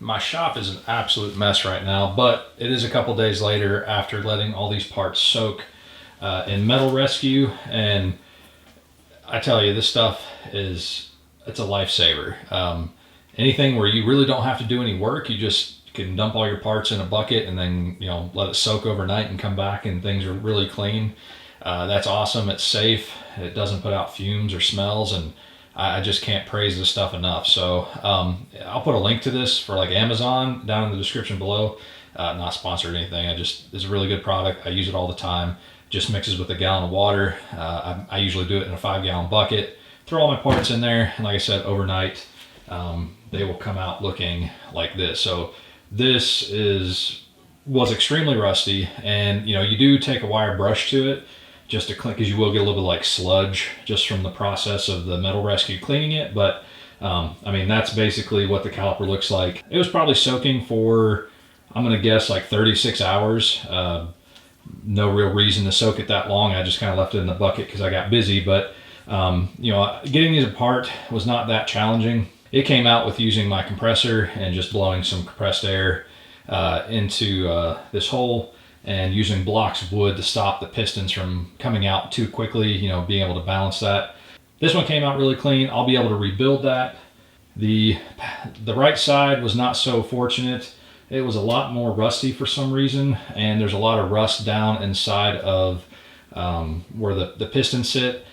my shop is an absolute mess right now, but it is a couple days later after letting all these parts soak in Metal Rescue, and I tell you, this stuff it's a lifesaver. Anything where you really don't have to do any work, you just can dump all your parts in a bucket and then let it soak overnight and come back and things are really clean. That's awesome. It's safe. It doesn't put out fumes or smells, and I just can't praise this stuff enough. So I'll put a link to this for like Amazon down in the description below. Not sponsored or anything. It's a really good product. I use it all the time. Just mixes with a gallon of water. I usually do it in a 5-gallon bucket. Throw all my parts in there, and like I said, overnight they will come out looking like this. So this was extremely rusty, and you do take a wire brush to it just to clean, because you will get a little bit like sludge just from the process of the Metal Rescue cleaning it. But I mean, that's basically what the caliper looks like. It was probably soaking for, I'm gonna guess, like 36 hours. No real reason to soak it that long. I just kind of left it in the bucket because I got busy. But getting these apart was not that challenging. It came out with using my compressor and just blowing some compressed air into this hole, and using blocks of wood to stop the pistons from coming out too quickly, being able to balance that. This one came out really clean. I'll be able to rebuild that. The right side was not so fortunate. It was a lot more rusty for some reason, and there's a lot of rust down inside of where the pistons sit,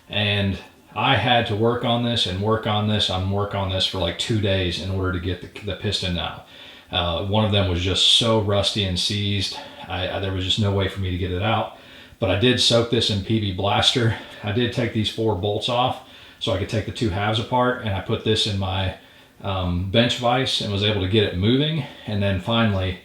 and I had to work on this for like 2 days in order to get the piston out. One of them was just so rusty and seized. There was just no way for me to get it out. But I did soak this in PB Blaster. I did take these 4 bolts off so I could take the 2 halves apart, and I put this in my bench vise and was able to get it moving. And then finally,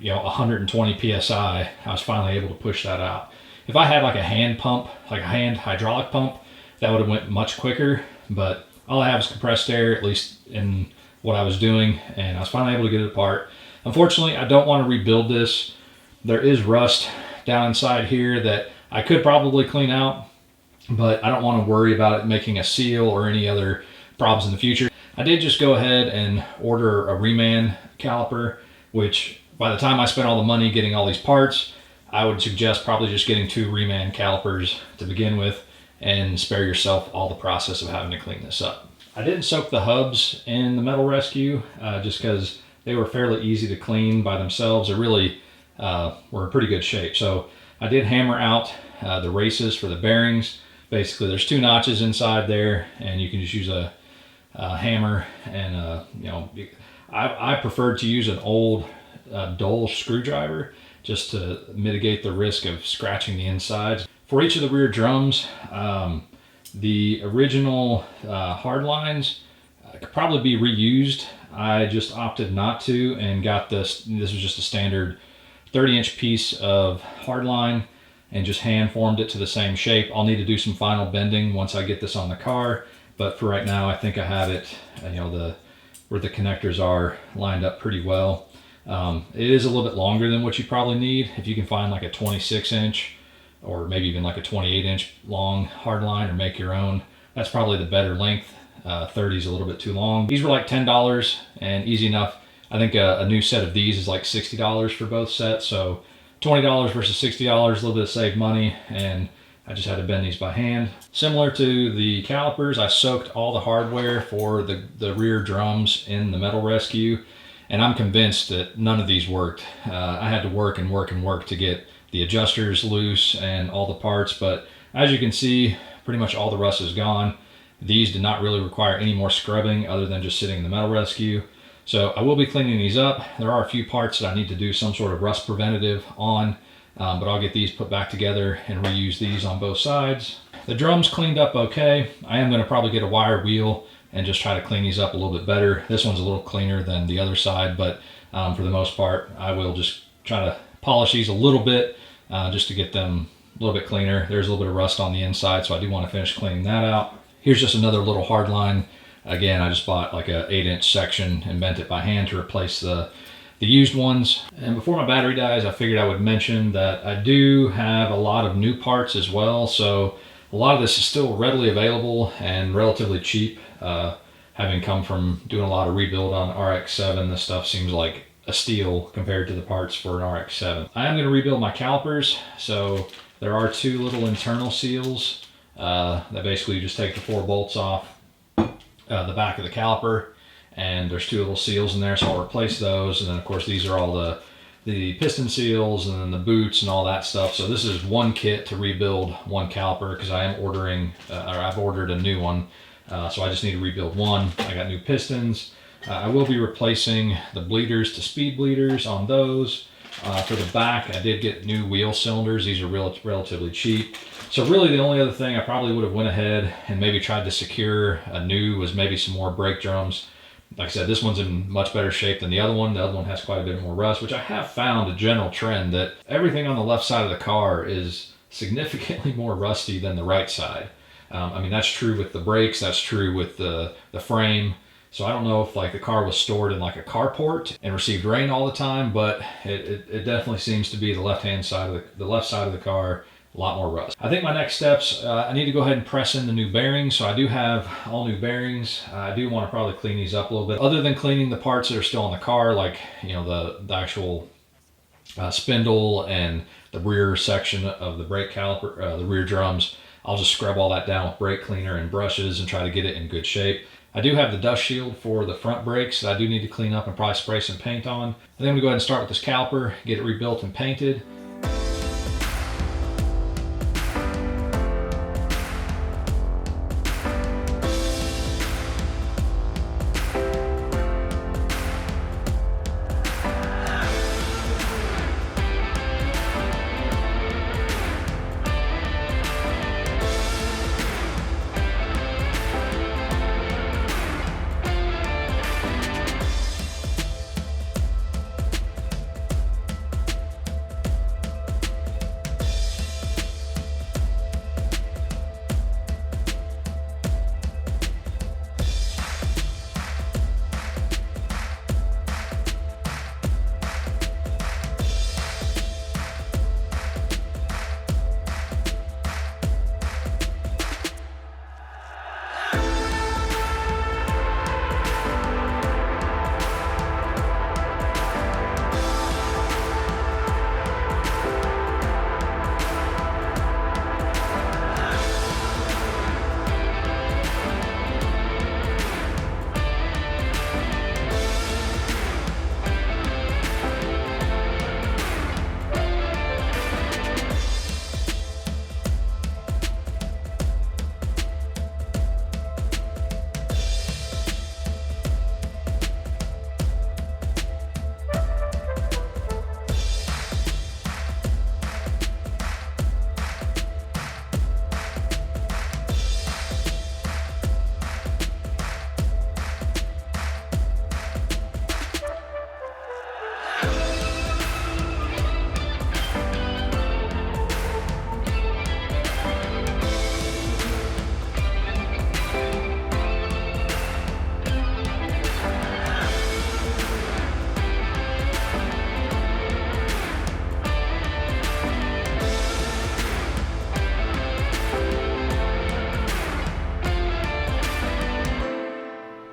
120 psi, I was finally able to push that out. If I had like a hand pump, like a hand hydraulic pump, that would have went much quicker. But all I have is compressed air, at least in what I was doing, and I was finally able to get it apart. Unfortunately, I don't want to rebuild this. There is rust down inside here that I could probably clean out, but I don't want to worry about it making a seal or any other problems in the future. I did just go ahead and order a reman caliper, which by the time I spent all the money getting all these parts, I would suggest probably just getting 2 reman calipers to begin with and spare yourself all the process of having to clean this up. I didn't soak the hubs in the Metal Rescue just because they were fairly easy to clean by themselves. They really were in pretty good shape. So I did hammer out the races for the bearings. Basically, there's 2 notches inside there, and you can just use a hammer. And I preferred to use an old dull screwdriver just to mitigate the risk of scratching the insides. For each of the rear drums, the original hard lines could probably be reused. I just opted not to and got this. This was just a standard 30-inch piece of hard line and just hand formed it to the same shape. I'll need to do some final bending once I get this on the car, but for right now I think I have it, where the connectors are lined up pretty well. It is a little bit longer than what you probably need. If you can find like a 26-inch or maybe even like a 28-inch long hard line, or make your own, that's probably the better length. 30 is a little bit too long. These were like $10 and easy enough. I think a new set of these is like $60 for both sets, so $20 versus $60, a little bit of saved money, and I just had to bend these by hand. Similar to the calipers, I soaked all the hardware for the rear drums in the Metal Rescue, and I'm convinced that none of these worked. I had to work and work and work to get the adjusters loose and all the parts, but as you can see, pretty much all the rust is gone. These did not really require any more scrubbing other than just sitting in the Metal Rescue. So I will be cleaning these up. There are a few parts that I need to do some sort of rust preventative on, but I'll get these put back together and reuse these on both sides. The drums cleaned up okay. I am going to probably get a wire wheel and just try to clean these up a little bit better. This one's a little cleaner than the other side, but for the most part, I will just try to polish these a little bit just to get them a little bit cleaner. There's a little bit of rust on the inside, so I do want to finish cleaning that out. Here's just another little hard line. Again, I just bought like a 8-inch section and bent it by hand to replace the used ones. And before my battery dies, I figured I would mention that I do have a lot of new parts as well. So a lot of this is still readily available and relatively cheap. having come from doing a lot of rebuild on RX-7, this stuff seems like a steal compared to the parts for an RX-7. I am going to rebuild my calipers, so there are two little internal seals that basically just take the 4 bolts off the back of the caliper, and there's 2 little seals in there, so I'll replace those. And then of course these are all the piston seals and then the boots and all that stuff. So this is one kit to rebuild one caliper, because I am ordering, or I've ordered a new one. So I just need to rebuild one. I got new pistons. I will be replacing the bleeders to speed bleeders on those. For the back, I did get new wheel cylinders. These are relatively cheap. So really the only other thing I probably would have went ahead and maybe tried to secure a new was maybe some more brake drums. Like I said, this one's in much better shape than the other one. The other one has quite a bit more rust, which I have found a general trend that everything on the left side of the car is significantly more rusty than the right side. I mean, that's true with the brakes, that's true with the frame. So I don't know if like the car was stored in like a carport and received rain all the time, but it definitely seems to be the left-hand side of the left side of the car, a lot more rust. I think my next steps, I need to go ahead and press in the new bearings. So I do have all new bearings. I do want to probably clean these up a little bit. Other than cleaning the parts that are still on the car, like, you know, the actual spindle and the rear section of the brake caliper, the rear drums, I'll just scrub all that down with brake cleaner and brushes and try to get it in good shape. I do have the dust shield for the front brakes that I do need to clean up and probably spray some paint on. I think I'm gonna go ahead and start with this caliper, get it rebuilt and painted.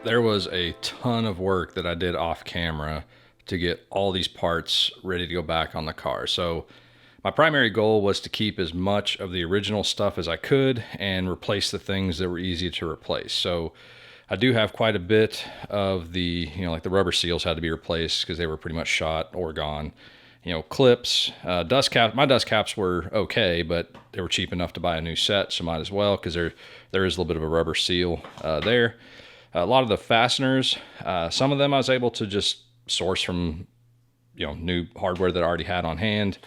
There was a ton of work that I did off camera to get all these parts ready to go back on the car. So my primary goal was to keep as much of the original stuff as I could and replace the things that were easy to replace. So I do have quite a bit of the, you know, like the rubber seals had to be replaced because they were pretty much shot or gone. You know, clips, dust cap. My dust caps were okay, but they were cheap enough to buy a new set, so might as well, because there is a little bit of a rubber seal there. A lot of the fasteners, some of them I was able to just source from, you know, new hardware that I already had on hand.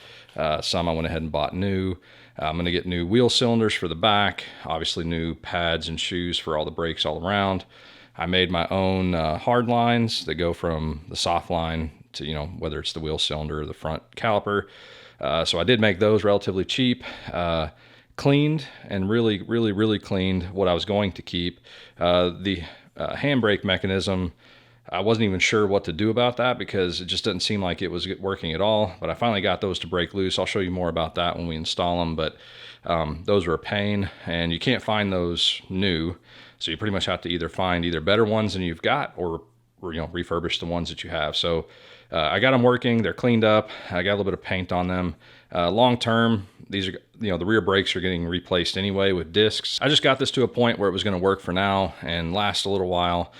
Some I went ahead and bought new. I'm going to get new wheel cylinders for the back, obviously new pads and shoes for all the brakes all around. I made my own hard lines that go from the soft line to, you know, whether it's the wheel cylinder or the front caliper. So I did make those relatively cheap. Cleaned and really cleaned what I was going to keep. The handbrake mechanism, I wasn't even sure what to do about that because it just didn't seem like it was working at all. But I finally got those to break loose. I'll show you more about that when we install them. But those were a pain, and you can't find those new. So you pretty much have to either find better ones than you've got, or refurbish the ones that you have. So I got them working. They're cleaned up. I got a little bit of paint on them. Long term, these are, the rear brakes are getting replaced anyway with discs. I just got this to a point where it was going to work for now and last a little while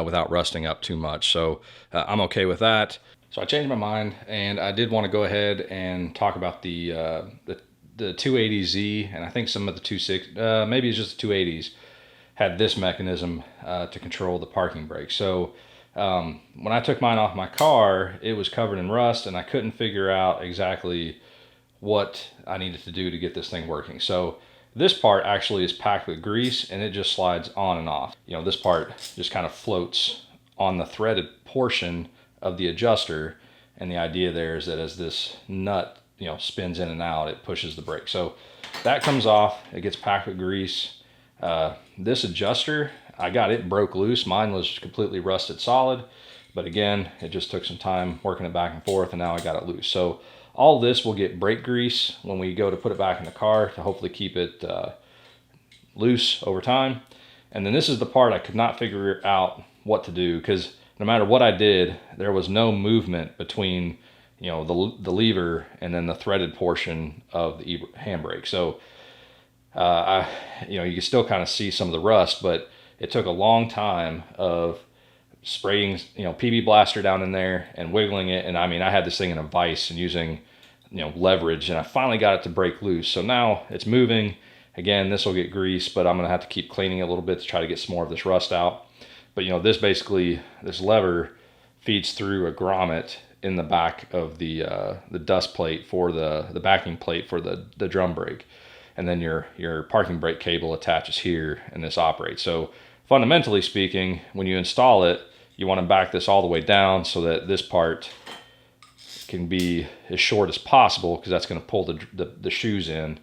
without rusting up too much. So I'm okay with that. So I changed my mind, and I did want to go ahead and talk about the 280Z, and I think some of the 260, maybe it's just the 280s, had this mechanism to control the parking brake. So when I took mine off my car, it was covered in rust, and I couldn't figure out exactly what I needed to do to get this thing working. So this part actually is packed with grease, and it just slides on and off. This part just kind of floats on the threaded portion of the adjuster, and the idea there is that as this nut spins in and out, it pushes the brake. So that comes off, it gets packed with grease. This adjuster, I got it broke loose. Mine was completely rusted solid, but again, it just took some time working it back and forth, and now I got it loose. So all this will get brake grease when we go to put it back in the car to hopefully keep it loose over time. And then this is the part I could not figure out what to do, because no matter what I did, there was no movement between the lever and then the threaded portion of the handbrake. So you can still kind of see some of the rust, but it took a long time of spraying PB Blaster down in there and wiggling it, and I mean, I had this thing in a vise and using leverage, and I finally got it to break loose. So now it's moving again. This will get grease, but I'm gonna have to keep cleaning it a little bit to try to get some more of this rust out. But this lever feeds through a grommet in the back of the dust plate for the backing plate for the drum brake, and then your parking brake cable attaches here, and this operates. So fundamentally speaking, when you install it, you want to back this all the way down so that this part can be as short as possible, because that's going to pull the shoes in.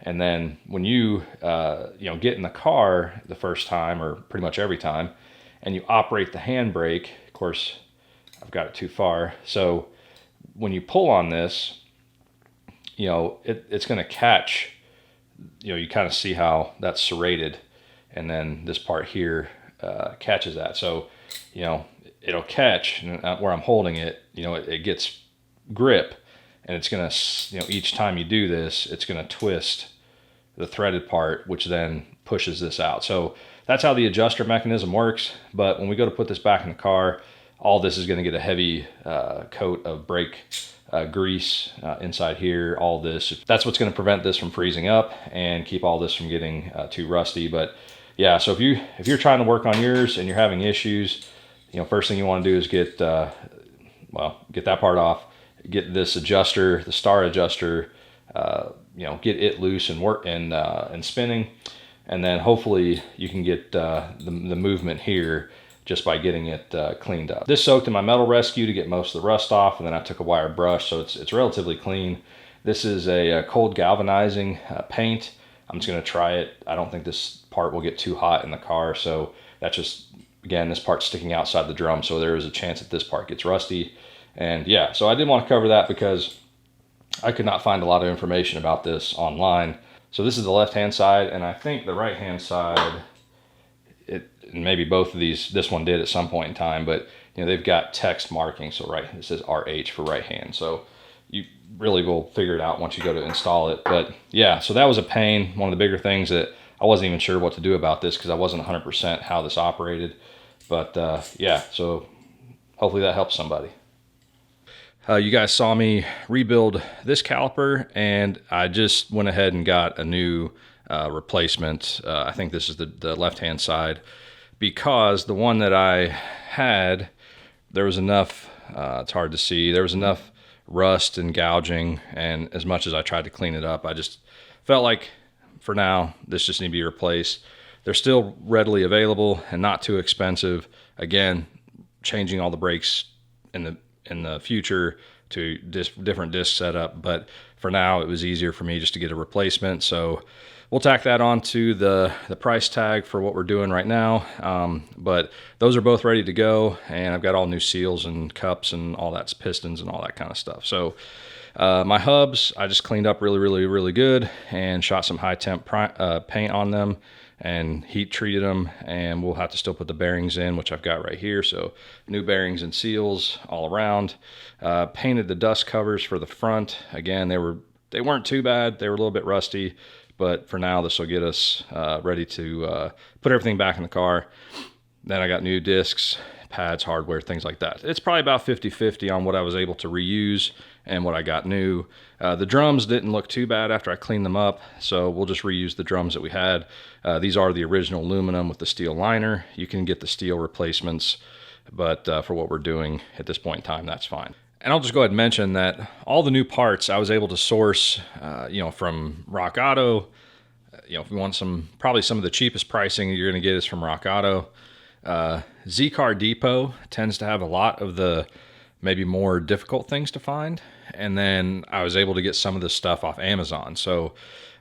And then when you get in the car the first time, or pretty much every time, and you operate the handbrake, of course I've got it too far, so when you pull on this, it's going to catch, you kind of see how that's serrated, and then this part here catches that. So it'll catch, and where I'm holding it, it gets grip, and it's gonna, each time you do this, it's gonna twist the threaded part, which then pushes this out. So that's how the adjuster mechanism works. But when we go to put this back in the car, all this is gonna get a heavy coat of brake grease inside here. All this, that's what's gonna prevent this from freezing up and keep all this from getting too rusty. But yeah, so if you're trying to work on yours and you're having issues, first thing you want to do is get that part off, get this adjuster, the star adjuster, get it loose and work and spinning, and then hopefully you can get the movement here just by getting it cleaned up. This soaked in my metal rescue to get most of the rust off, and then I took a wire brush, so it's relatively clean. This is a cold galvanizing paint. I'm just going to try it. I don't think this part will get too hot in the car, so that's just, again, this part's sticking outside the drum, so there is a chance that this part gets rusty. And yeah, so I did want to cover that because I could not find a lot of information about this online. So this is the left-hand side, and I think the right-hand side, maybe both of these, this one did at some point in time, but they've got text marking. So it says RH for right hand. So you really will figure it out once you go to install it. But yeah, so that was a pain. One of the bigger things that I wasn't even sure what to do about this, because I wasn't 100% how this operated. But yeah, so hopefully that helps somebody. You guys saw me rebuild this caliper, and I just went ahead and got a new replacement. I think this is the left-hand side, because the one that I had, there was enough, it's hard to see, there was enough rust and gouging, and as much as I tried to clean it up, I just felt like for now this just needs to be replaced. They're still readily available and not too expensive. Again, changing all the brakes in the future to different disc setup, but for now it was easier for me just to get a replacement. So we'll tack that onto the price tag for what we're doing right now. But those are both ready to go, and I've got all new seals and cups and all that, pistons and all that kind of stuff. So my hubs, I just cleaned up really good and shot some high temp paint on them and heat treated them, and we'll have to still put the bearings in, which I've got right here. So new bearings and seals all around. Painted the dust covers for the front. Again, they weren't too bad. They were a little bit rusty, but for now this will get us ready to put everything back in the car. Then I got new discs, pads, hardware, things like that. It's probably about 50-50 on what I was able to reuse and what I got new. The drums didn't look too bad after I cleaned them up, so we'll just reuse the drums that we had. These are the original aluminum with the steel liner. You can get the steel replacements, but for what we're doing at this point in time, that's fine. And I'll just go ahead and mention that all the new parts I was able to source, from Rock Auto. If you want probably some of the cheapest pricing you're going to get is from Rock Auto. Z-Car Depot tends to have a lot of the maybe more difficult things to find. And then I was able to get some of this stuff off Amazon. So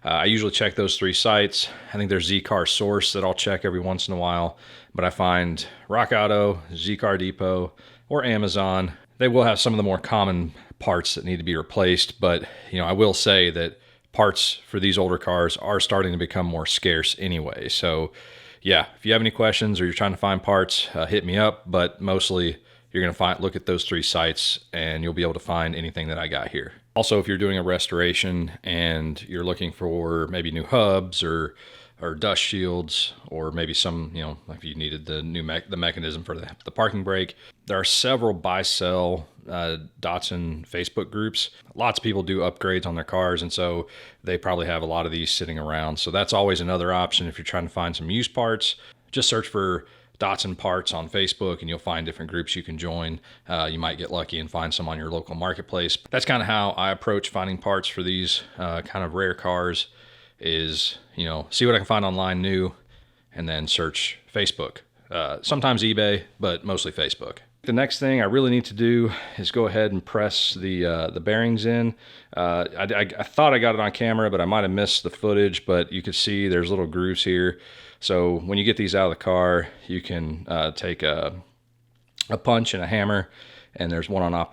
I usually check those 3 sites. I think there's Z-Car Source that I'll check every once in a while. But I find Rock Auto, Z-Car Depot, or Amazon. They will have some of the more common parts that need to be replaced. But, I will say that parts for these older cars are starting to become more scarce anyway. So yeah, if you have any questions or you're trying to find parts, hit me up. But mostly you're going to look at those 3 sites and you'll be able to find anything that I got here. Also, if you're doing a restoration and you're looking for maybe new hubs or dust shields, or maybe some, like you needed the the mechanism for the parking brake, there are several buy-sell Datsun Facebook groups. Lots of people do upgrades on their cars, and so they probably have a lot of these sitting around. So that's always another option if you're trying to find some used parts. Just search for Datsun parts on Facebook and you'll find different groups you can join. You might get lucky and find some on your local marketplace. That's kind of how I approach finding parts for these kind of rare cars is, see what I can find online new and then search Facebook. Sometimes eBay, but mostly Facebook. The next thing I really need to do is go ahead and press the bearings in. I thought I got it on camera, but I might have missed the footage, but you can see there's little grooves here. So when you get these out of the car, you can take a punch and a hammer, and there's one on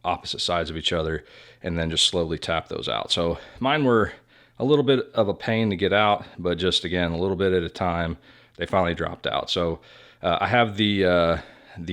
opposite sides of each other, and then just slowly tap those out. So mine were a little bit of a pain to get out, but just again, a little bit at a time, they finally dropped out. So I have the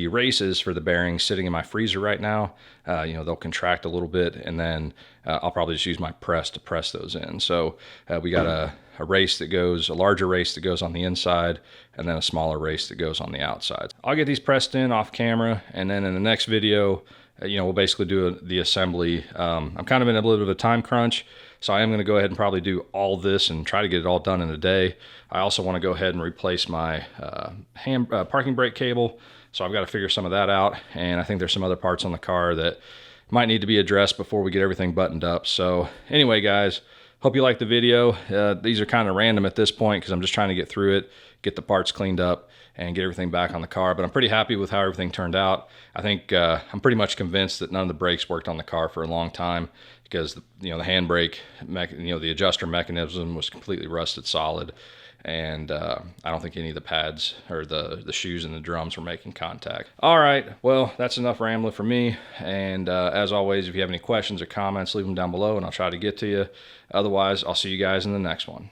races for the bearings sitting in my freezer right now. They'll contract a little bit, and then I'll probably just use my press to press those in. So we got a larger race that goes on the inside, and then a smaller race that goes on the outside. I'll get these pressed in off camera, and then in the next video, we'll basically do the assembly. I'm kind of in a little bit of a time crunch, so I am going to go ahead and probably do all this and try to get it all done in a day. I also want to go ahead and replace my parking brake cable, so I've got to figure some of that out, and I think there's some other parts on the car that might need to be addressed before we get everything buttoned up. So anyway, guys, hope you liked the video. These are kind of random at this point because I'm just trying to get through it, get the parts cleaned up, and get everything back on the car. But I'm pretty happy with how everything turned out. I think I'm pretty much convinced that none of the brakes worked on the car for a long time because the handbrake, the adjuster mechanism was completely rusted solid, and I don't think any of the pads or the shoes and the drums were making contact. All right, well, that's enough rambling for me. And as always, if you have any questions or comments, leave them down below and I'll try to get to you. Otherwise, I'll see you guys in the next one.